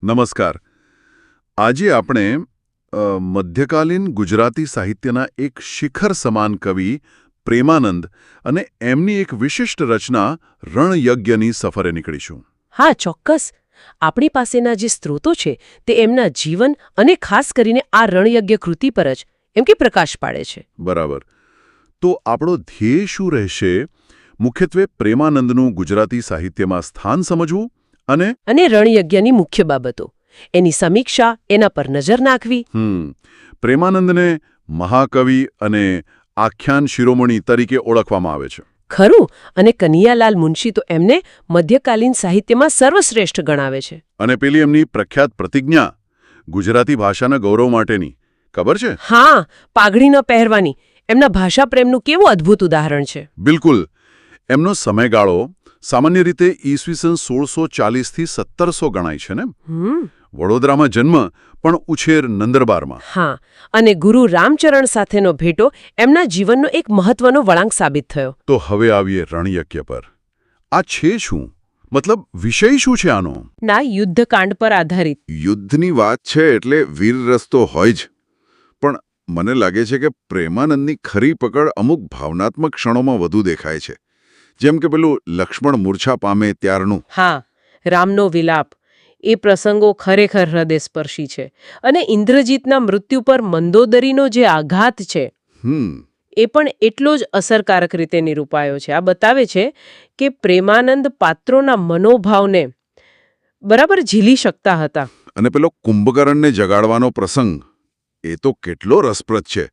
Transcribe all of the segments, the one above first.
નમસ્કાર. આજે આપણે મધ્યકાલીન ગુજરાતી સાહિત્યના એક શિખર સમાન કવિ પ્રેમાનંદ અને એમની એક વિશિષ્ટ રચના રણયજ્ઞની સફરે નીકળીશું. હા, ચોક્કસ. આપણી પાસેના જે સ્ત્રોતો છે તે એમના જીવન અને ખાસ કરીને આ રણયજ્ઞ કૃતિ પર જ એમ કે પ્રકાશ પાડે છે. બરાબર. તો આપણો ધ્યેય શું રહેશે? મુખ્યત્વે પ્રેમાનંદનું ગુજરાતી સાહિત્યમાં સ્થાન સમજવું અને રણયજ્ઞની મુખ્ય બાબતો, એની સમીક્ષા, એના પર નજર નાખવી. પ્રેમાનંદને મહાકવિ અને આખ્યાન શિરોમણી તરીકે ઓળખવામાં આવે છે. ખરું. અને કનૈયાલાલ મુનશી તો એમને મધ્યકાલીન સાહિત્યમાં સર્વશ્રેષ્ઠ ગણાવે છે. અને પેલી એમની પ્રખ્યાત પ્રતિજ્ઞા ગુજરાતી ભાષાના ગૌરવ માટેની, ખબર છે? હા, પાઘડી ન પહેરવાની એમના ભાષા પ્રેમનું કેવું અદ્ભુત ઉદાહરણ છે. બિલકુલ. એમનો સમયગાળો સામાન્ય રીતે ઈસવીસન 1640 થી 1700 ગણાય છે ને. વડોદરામાં જન્મ પણ ઉછેર નંદરબારમાં. હા, અને ગુરુ રામચરણ સાથેનો ભેટો એમના જીવનનો એક મહત્વનો વળાંક સાબિત થયો. તો હવે આવીએ રણયજ્ઞ પર. આ છે શું? મતલબ વિષય શું છે આનો? ના, યુદ્ધકાંડ પર આધારિત. યુદ્ધની વાત છે એટલે વીરરસ તો હોય જ. પણ મને લાગે છે કે પ્રેમાનંદની ખરી પકડ અમુક ભાવનાત્મક ક્ષણોમાં વધુ દેખાય છે. જેમ કે પેલું લક્ષ્મણ મૂર્છા પામે ત્યારનું. હા, રામનો વિલાપ. એ પ્રસંગો ખરેખર હૃદયસ્પર્શી છે. અને ઇન્દ્રજીતના મૃત્યુ પર મંદોદરીનો જે આઘાત છે એ પણ એટલો જ અસરકારક રીતે નિરૂપાયો છે. આ બતાવે છે કે પ્રેમાનંદ પાત્રોના મનોભાવને બરાબર ઝીલી શકતા હતા. અને પેલો કુંભકર્ણને જગાડવાનો પ્રસંગ એ તો કેટલો રસપ્રદ છે.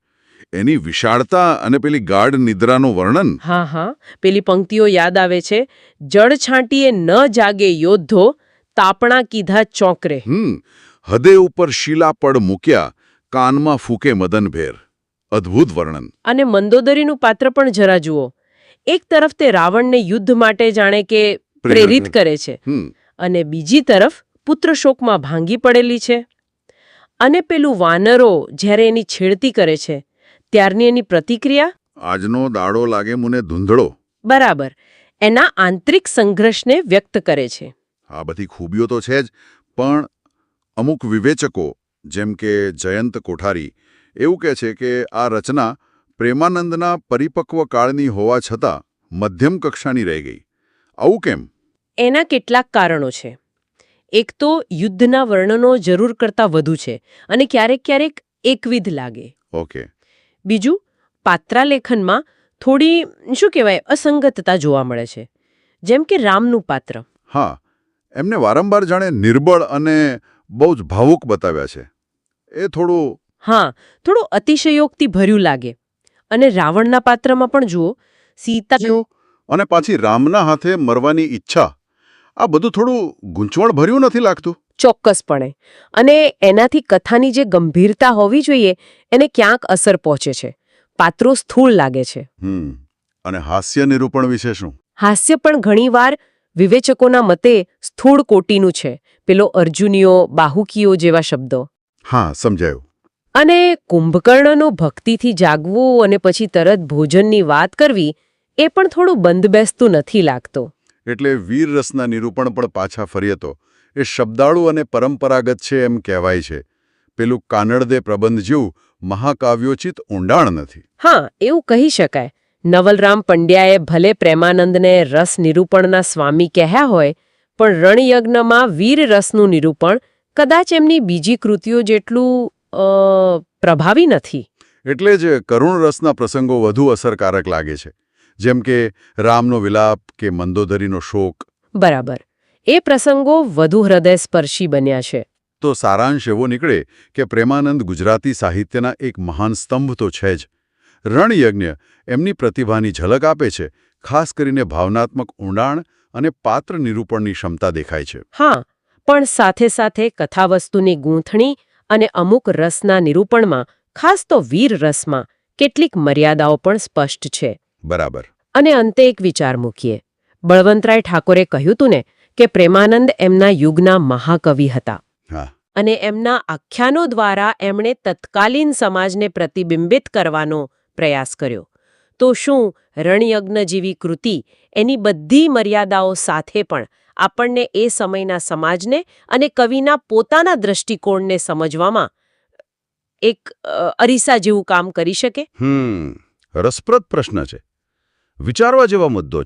એની વિશાળતા અને પેલી ગાઢ નિદ્રાનું વર્ણન. હા, પેલી પંક્તિઓ યાદ આવે છે. જળ છાંટીએ ન જાગે યોદ્ધો, તાપણા કીધા ચોંકરે. હદે ઉપર શીલા પડ મૂક્યા, કાનમાં ફૂકે મદનભેર. અદ્ભુત વર્ણન. અને મંદોદરીનું પાત્ર પણ જરા જુઓ. એક તરફ તે રાવણને યુદ્ધ માટે જાણે કે પ્રેરિત કરે છે, અને બીજી તરફ પુત્ર શોકમાં ભાંગી પડેલી છે. અને પેલું વાનરો જ્યારે એની છેડતી કરે છે ત્યારની એની પ્રતિક્રિયા. આજનો દાડો લાગે મને ધૂંધળો. બરાબર. એના આંતરિક સંઘર્ષને વ્યક્ત કરે છે. આ બધી ખૂબીઓ તો છે જ, પણ અમુક વિવેચકો જેમ કે જયંત કોઠારી એવું કહે છે કે આ રચના પ્રેમાનંદના પરિપક્વ કાળની હોવા છતાં મધ્યમ કક્ષાની રહી ગઈ. આવું કેમ? એના કેટલાક કારણો છે. એક તો યુદ્ધના વર્ણનો જરૂર કરતાં વધુ છે અને ક્યારેક ક્યારેક એકવિધ લાગે. ઓકે. બીજું, પાત્રાલેખનમાં થોડી શું કહેવાય અસંગતતા જોવા મળે છે. જેમ કે રામનું પાત્ર. હા, એમને વારંવાર જાણે નિર્બળ અને બહુ જ ભાવુક બતાવ્યા છે. એ થોડું અતિશયોક્તિ ભર્યું લાગે. અને રાવણના પાત્રમાં પણ જુઓ, સીતા અને પાછી રામના હાથે મરવાની ઈચ્છા. આ બધું થોડું ગૂંચવણ નથી લાગતું? ચોક્કસપણે. અને એનાથી કથાની જે ગંભીરતા હોવી જોઈએ એને ક્યાંક અસર પહોંચે છે. પાત્રો સ્થૂળ લાગે છે. અને હાસ્ય નિરૂપણ વિશે શું? હાસ્ય પણ ઘણીવાર વિવેચકોના મતે સ્થૂળ કોટીનું છે. પેલો અર્જુનીઓ, બાહુકીઓ જેવા શબ્દો. હા, સમજાયું. અને કુંભકર્ણનો ભક્તિથી જાગવું અને પછી તરત ભોજનની વાત કરવી એ પણ થોડું બંધબેસતું નથી લાગતું. એટલે વીરરસના નિરૂપણ પણ પાછા ફરીએ તો એ શબ્દાળુ અને પરંપરાગત છે એમ કહેવાય છે. પેલું કાનડદે પ્રબંધ જેવું મહાકાવ્યોચિત ઊંડાણ નથી. હા, એવું કહી શકાય. નવલરામ પંડ્યાએ ભલે પ્રેમાનંદને રસ નિરૂપણના સ્વામી કહ્યા હોય, પણ રણયજ્ઞમાં વીર રસનું નિરૂપણ કદાચ એમની બીજી કૃતિઓ જેટલું પ્રભાવી નથી. એટલે જ કરુણ રસના પ્રસંગો વધુ અસરકારક લાગે છે. જેમ કે રામનો વિલાપ કે મંદોદરીનો શોક. બરાબર. એ પ્રસંગો વધુ હૃદયસ્પર્શી બન્યા છે. તો સારાંશ એવો નીકળે કે પ્રેમાનંદ ગુજરાતી સાહિત્યના એક મહાન સ્તંભ તો છે જ. રણયજ્ઞ એમની પ્રતિભાની ઝલક આપે છે. ખાસ કરીને ભાવનાત્મક ઊંડાણ અને પાત્ર નિરૂપણની ક્ષમતા દેખાય છે. હા, પણ સાથે સાથે કથાવસ્તુની ગૂંથણી અને અમુક રસના નિરૂપણમાં, ખાસ તો વીર રસમાં, કેટલીક મર્યાદાઓ પણ સ્પષ્ટ છે. બરાબર. અને અંતે એક વિચાર મૂકીએ. બળવંતરાય ઠાકોરે કહ્યું તું ને કે પ્રેમાનંદ એમના યુગના મહાકવિ હતા. હા. અને એમના આખ્યાનો દ્વારા એમણે તત્કાલીન સમાજને પ્રતિબિંબિત કરવાનો પ્રયાસ કર્યો. તો શું રણયજ્ઞ જેવી કૃતિ એની બધી મર્યાદાઓ સાથે પણ આપણને એ સમયના સમાજને અને કવિના પોતાના દૃષ્ટિકોણને સમજવામાં એક અરીસા જેવું કામ કરી શકે? રસપ્રદ પ્રશ્ન છે. વિચારવા જેવો મુદ્દો છે.